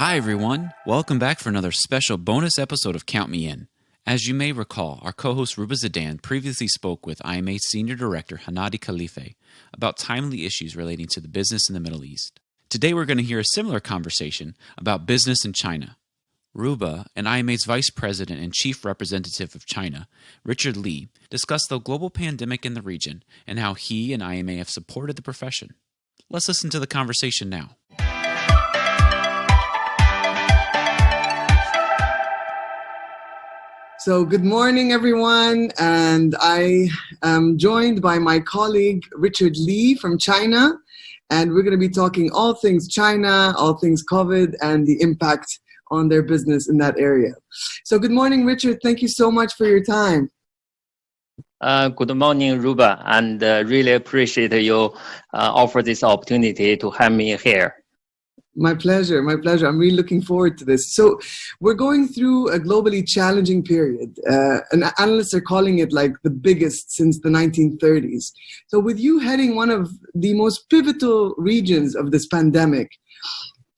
Hi everyone, welcome back for another special bonus episode of Count Me In. As you may recall, our co-host Rouba Zeidan previously spoke with IMA Senior Director Hanadi Khalife about timely issues relating to the business in the Middle East. Today we're going to hear a similar conversation about business in China. Rouba and IMA's Vice President and Chief Representative of China, Richard Li, discussed the global pandemic in the region and how he and IMA have supported the profession. Let's listen to the conversation now. So good morning, everyone, and I am joined by my colleague Richard Li from China, and we're going to be talking all things China, all things COVID, and the impact on their business in that area. So good morning, Richard. Thank you so much for your time. Good morning, Rouba, and really appreciate you offer this opportunity to have me here. My pleasure. My pleasure. I'm really looking forward to this. So we're going through a globally challenging period. And analysts are calling it like the biggest since the 1930s. So with you heading one of the most pivotal regions of this pandemic,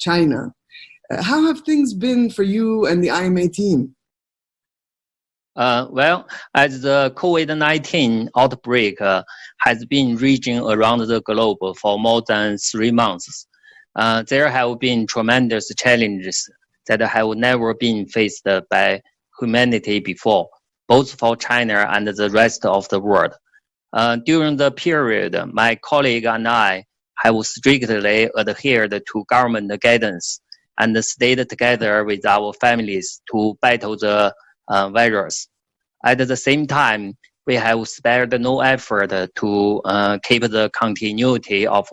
China, how have things been for you and the IMA team? Well, as the COVID-19 outbreak has been raging around the globe for more than 3 months, there have been tremendous challenges that have never been faced by humanity before, both for China and the rest of the world. During the period, my colleague and I have strictly adhered to government guidance and stayed together with our families to battle the virus. At the same time, we have spared no effort to keep the continuity of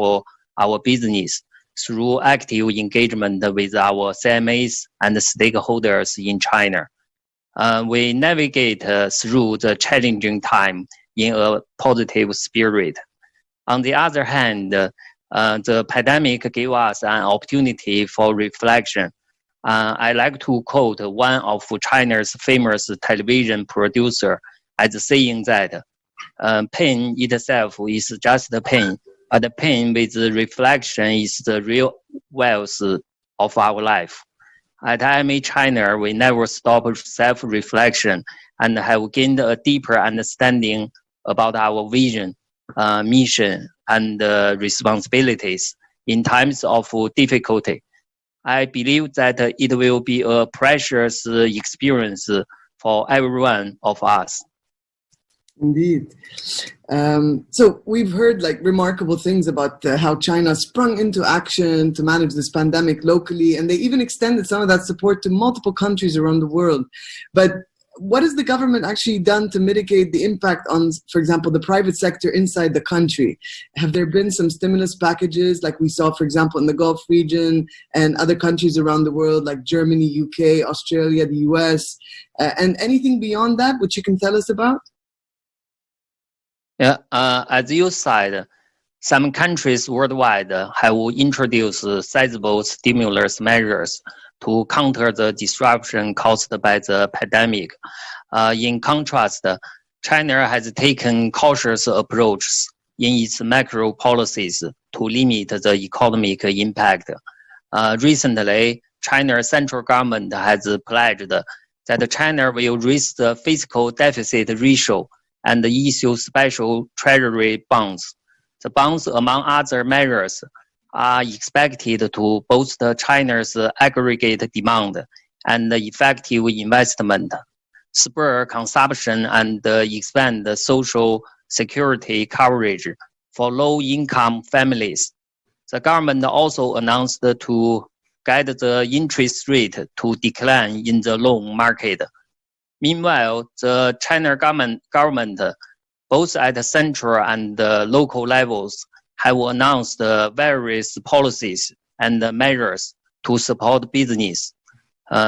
our business through active engagement with our CMAs and stakeholders in China. We navigate through the challenging time in a positive spirit. On the other hand, the pandemic gave us an opportunity for reflection. I like to quote one of China's famous television producer as saying that pain itself is just pain, but the pain with reflection is the real wealth of our life. At IMA China, we never stop self-reflection and have gained a deeper understanding about our vision, mission, and responsibilities in times of difficulty. I believe that it will be a precious experience for every one of us. Indeed. So we've heard like remarkable things about how China sprung into action to manage this pandemic locally, and they even extended some of that support to multiple countries around the world. But what has the government actually done to mitigate the impact on, for example, the private sector inside the country? Have there been some stimulus packages like we saw, for example, in the Gulf region and other countries around the world like Germany, UK, Australia, the US, and anything beyond that which you can tell us about? Yeah, as you said, some countries worldwide have introduced sizable stimulus measures to counter the disruption caused by the pandemic. In contrast, China has taken cautious approaches in its macro policies to limit the economic impact. Recently, China's central government has pledged that China will raise the fiscal deficit ratio and issue special treasury bonds. The bonds, among other measures, are expected to boost China's aggregate demand and effective investment, spur consumption, and expand the social security coverage for low-income families. The government also announced to guide the interest rate to decline in the loan market. Meanwhile, the China government, both at the central and local levels, have announced various policies and measures to support business.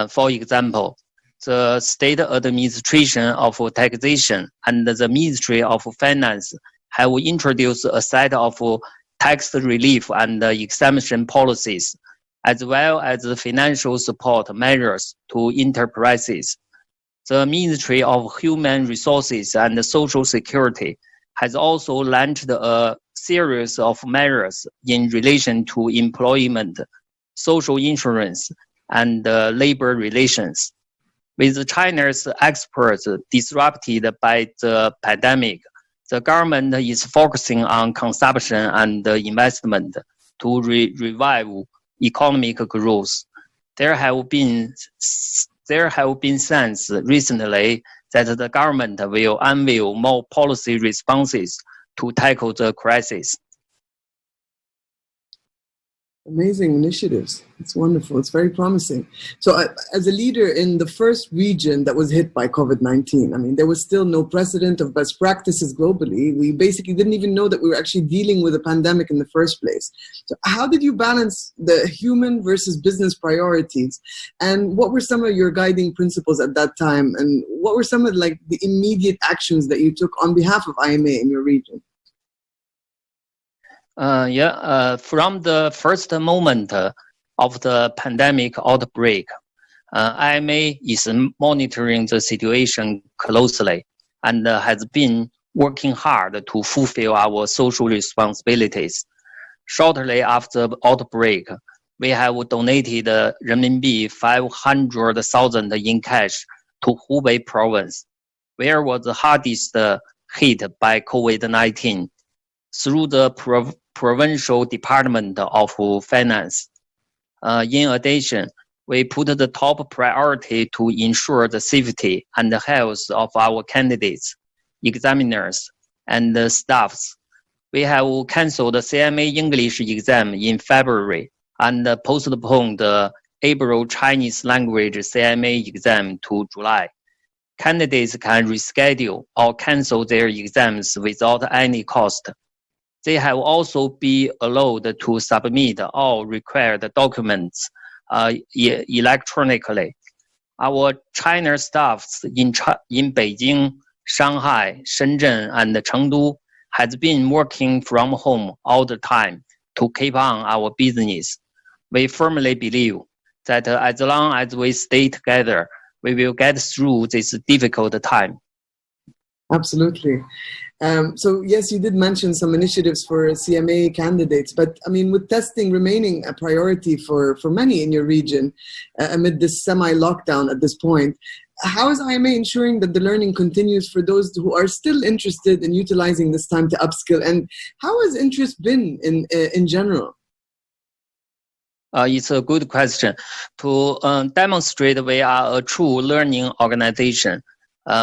For example, the State Administration of Taxation and the Ministry of Finance have introduced a set of tax relief and exemption policies, as well as financial support measures to enterprises. The Ministry of Human Resources and Social Security has also launched a series of measures in relation to employment, social insurance, and labor relations. With China's exports disrupted by the pandemic, the government is focusing on consumption and investment to revive economic growth. There have been signs recently that the government will unveil more policy responses to tackle the crisis. Amazing initiatives. It's wonderful. It's very promising. So as a leader in the first region that was hit by COVID-19, I mean, there was still no precedent of best practices globally. We basically didn't even know that we were actually dealing with a pandemic in the first place. So how did you balance the human versus business priorities? And what were some of your guiding principles at that time? And what were some of the immediate actions that you took on behalf of IMA in your region? From the first moment of the pandemic outbreak, IMA is monitoring the situation closely and has been working hard to fulfill our social responsibilities. Shortly after the outbreak, we have donated renminbi 500,000 in cash to Hubei province, where was the hardest hit by COVID-19, through the Provincial Department of Finance. In addition, we put the top priority to ensure the safety and the health of our candidates, examiners, and staffs. We have cancelled the CMA English exam in February and postponed the April Chinese language CMA exam to July. Candidates can reschedule or cancel their exams without any cost. They have also been allowed to submit all required documents electronically. Our China staffs in Beijing, Shanghai, Shenzhen, and Chengdu has been working from home all the time to keep on our business. We firmly believe that as long as we stay together, we will get through this difficult time. Absolutely. So yes, you did mention some initiatives for CMA candidates, but I mean, with testing remaining a priority for many in your region amid this semi-lockdown at this point, how is IMA ensuring that the learning continues for those who are still interested in utilizing this time to upskill? And how has interest been in general? It's a good question. To demonstrate we are a true learning organization,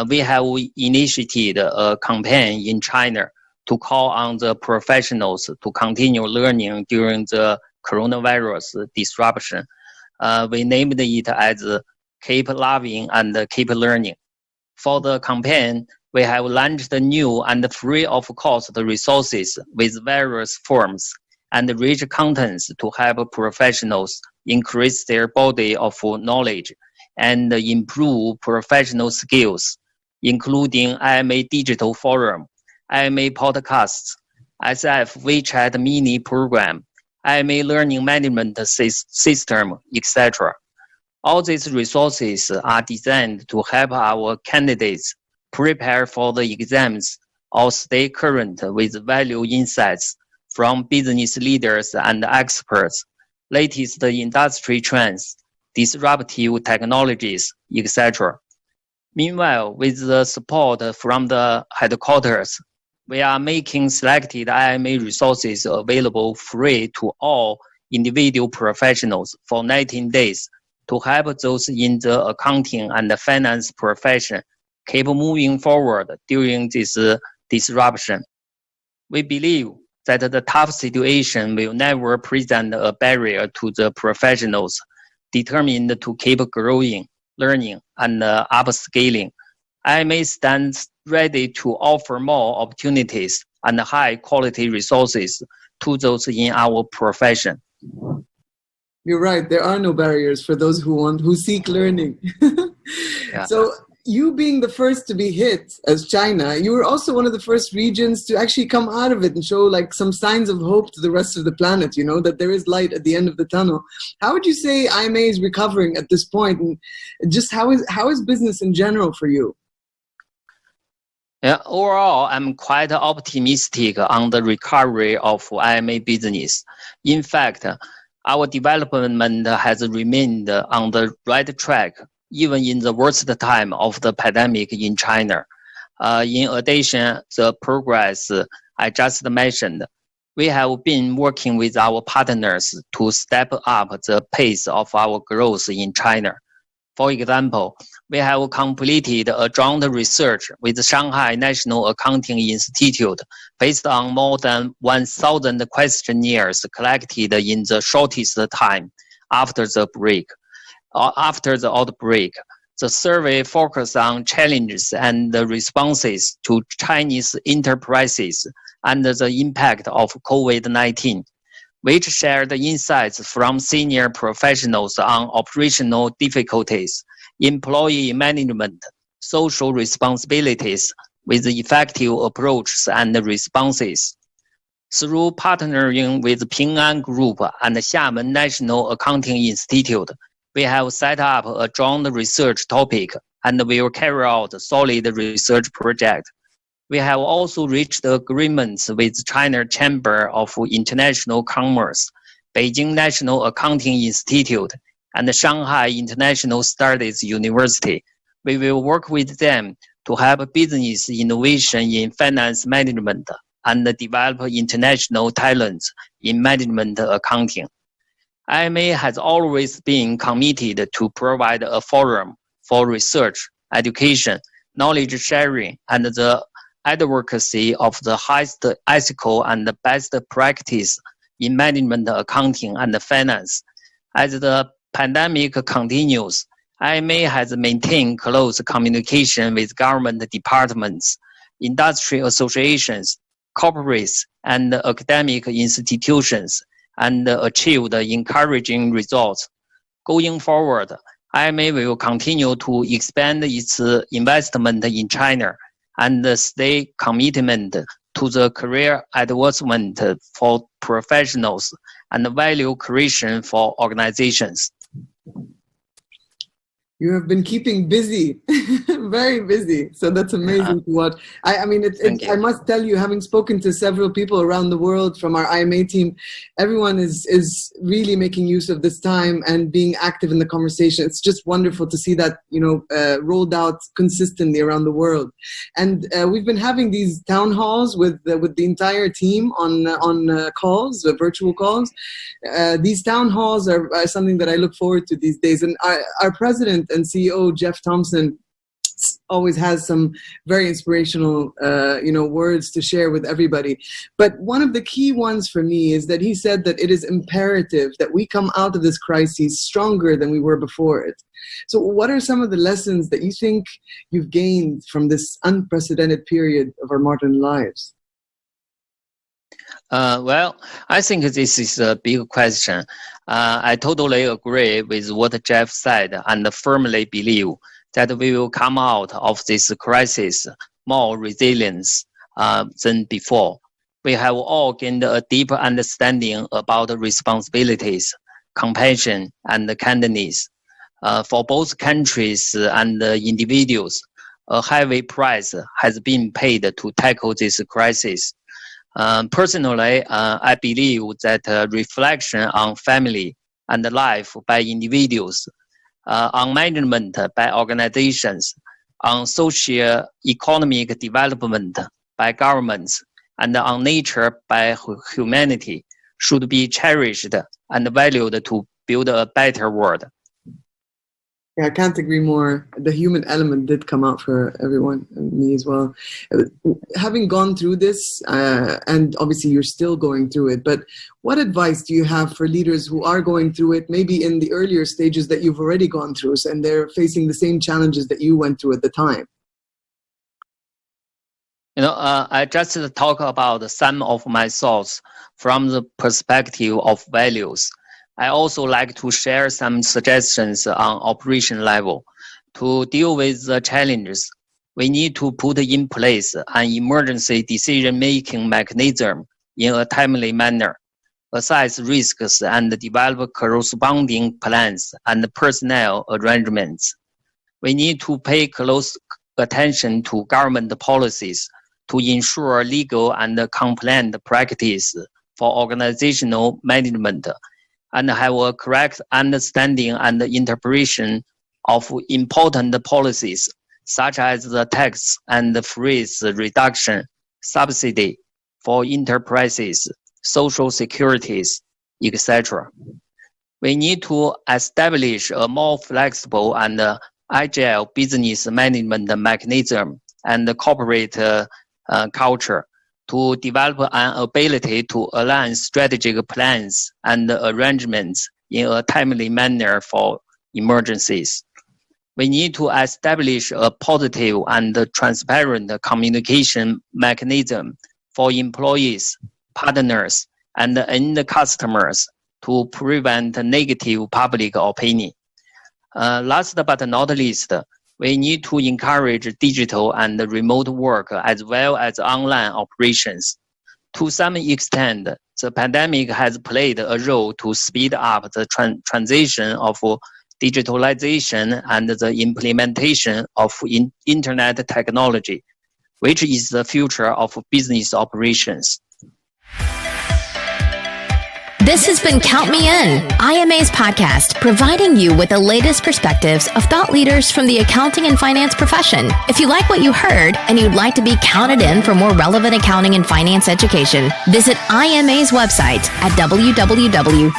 we have initiated a campaign in China to call on the professionals to continue learning during the coronavirus disruption. We named it as Keep Loving and Keep Learning. For the campaign, we have launched new and free of cost resources with various forms and rich contents to help professionals increase their body of knowledge and improve professional skills, including IMA Digital Forum, IMA Podcasts, SF WeChat Mini Program, IMA Learning Management System, etc. All these resources are designed to help our candidates prepare for the exams or stay current with value insights from business leaders and experts, latest industry trends, disruptive technologies, etc. Meanwhile, with the support from the headquarters, we are making selected IMA resources available free to all individual professionals for 19 days to help those in the accounting and the finance profession keep moving forward during this disruption. We believe that the tough situation will never present a barrier to the professionals determined to keep growing, learning, and upscaling. IMA stands ready to offer more opportunities and high-quality resources to those in our profession. You're right. There are no barriers for those who seek learning. Yeah. So you being the first to be hit as China, you were also one of the first regions to actually come out of it and show some signs of hope to the rest of the planet, that there is light at the end of the tunnel. How would you say IMA is recovering at this point? And just how is business in general for you? Yeah, overall, I'm quite optimistic on the recovery of IMA business. In fact, our development has remained on the right track, even in the worst time of the pandemic in China. In addition, the progress I just mentioned, we have been working with our partners to step up the pace of our growth in China. For example, we have completed a joint research with the Shanghai National Accounting Institute based on more than 1,000 questionnaires collected in the shortest time after the outbreak. The survey focused on challenges and responses to Chinese enterprises and the impact of COVID-19, which shared insights from senior professionals on operational difficulties, employee management, social responsibilities with effective approaches and responses. Through partnering with Ping An Group and Xiamen National Accounting Institute, we have set up a joint research topic and will carry out a solid research project. We have also reached agreements with China Chamber of International Commerce, Beijing National Accounting Institute, and Shanghai International Studies University. We will work with them to help business innovation in finance management and develop international talents in management accounting. IMA has always been committed to provide a forum for research, education, knowledge sharing, and the advocacy of the highest ethical and best practice in management accounting and finance. As the pandemic continues, IMA has maintained close communication with government departments, industry associations, corporates, and academic institutions, and achieved encouraging results. Going forward, IMA will continue to expand its investment in China and stay committed to the career advancement for professionals and value creation for organizations. You have been keeping busy, very busy. So that's amazing to watch. I I must tell you, having spoken to several people around the world from our IMA team, everyone is really making use of this time and being active in the conversation. It's just wonderful to see that, rolled out consistently around the world. And we've been having these town halls with the entire team on calls, virtual calls. These town halls are something that I look forward to these days. And our president and CEO Jeff Thompson always has some very inspirational words to share with everybody. But one of the key ones for me is that he said that it is imperative that we come out of this crisis stronger than we were before it. So what are some of the lessons that you think you've gained from this unprecedented period of our modern lives? Well, I think this is a big question. I totally agree with what Jeff said and firmly believe that we will come out of this crisis more resilient than before. We have all gained a deeper understanding about responsibilities, compassion, and kindness. For both countries and individuals, a heavy price has been paid to tackle this crisis. Personally, I believe that reflection on family and life by individuals, on management by organizations, on socio-economic development by governments, and on nature by humanity should be cherished and valued to build a better world. Yeah, I can't agree more. The human element did come out for everyone, and me as well. Having gone through this, and obviously you're still going through it, but what advice do you have for leaders who are going through it, maybe in the earlier stages that you've already gone through, and they're facing the same challenges that you went through at the time? I just talk about some of my thoughts from the perspective of values. I also like to share some suggestions on operation level. To deal with the challenges, we need to put in place an emergency decision-making mechanism in a timely manner, assess risks and develop corresponding plans and personnel arrangements. We need to pay close attention to government policies to ensure legal and compliant practice for organizational management and have a correct understanding and interpretation of important policies, such as the tax and fees reduction, subsidy for enterprises, social securities, etc. We need to establish a more flexible and agile business management mechanism and corporate culture to develop an ability to align strategic plans and arrangements in a timely manner for emergencies. We need to establish a positive and transparent communication mechanism for employees, partners, and end customers to prevent negative public opinion. Last but not least, we need to encourage digital and remote work as well as online operations. To some extent, the pandemic has played a role to speed up the transition of digitalization and the implementation of internet technology, which is the future of business operations. This has been Count Me In, IMA's podcast, providing you with the latest perspectives of thought leaders from the accounting and finance profession. If you like what you heard and you'd like to be counted in for more relevant accounting and finance education, visit IMA's website at www.imanet.org.